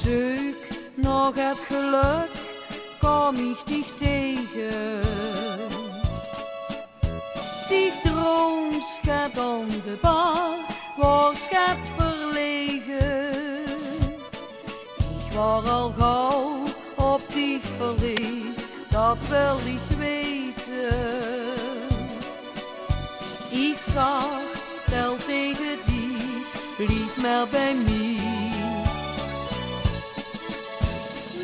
zoek nog het geluk, kom ich dich tegen. Die droom schat aan de bar, waar schat verlegen. Ik was al gauw op dich verliefd, dat wil ik weten. Ik zag, stel tegen dich, blijf maar bij mij.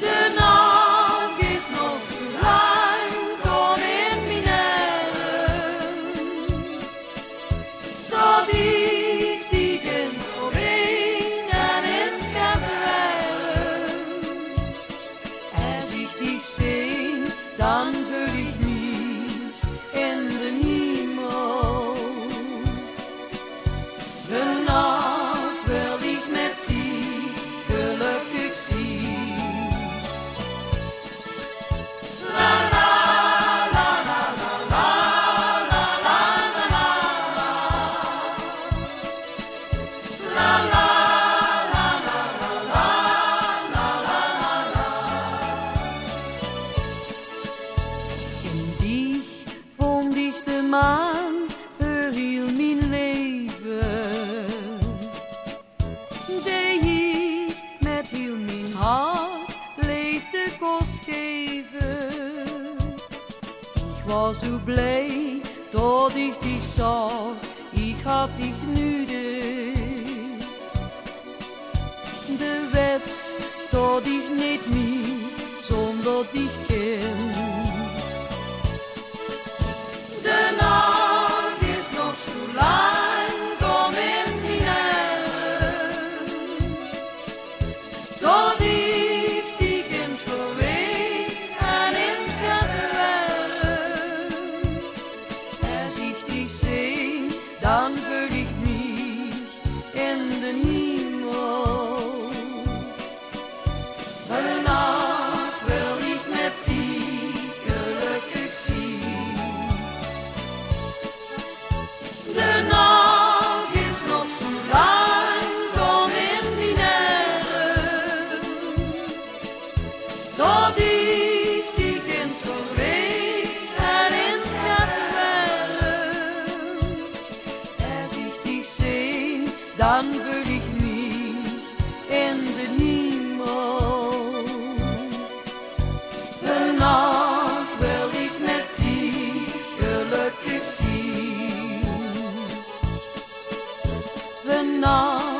De nacht is nog zo lang, kom in mijn armen, tot ik dich eens voorbij en eens ga verwijlen. Als ik dich zie, dan voel ik mich in de hemel. De nacht wil ik met dich gelukkig zien. In dich vond ich de maan voor heel mijn leven. De ik met heel mijn hart leefde kost geven. Ik was zo blij dat ik dich zag, ik had dich nodig. De wet dat ik niet meer zonder dich ken. De nacht is nog zo lang, kom in mijn armen, tot ik dich eens voorbij en eens ga verwijlen. Als ik dich zie, dan voel ik mich in de hemel. De nacht wil ik met dich gelukkig zien. De nacht is nog zo lang, kom in mijn armen, tot ik dich eens voorbij en eens ga verwijlen. Als ik dich zie, dan voel ik mich in de hemel. De nacht wil ik met dich gelukkig zien. The night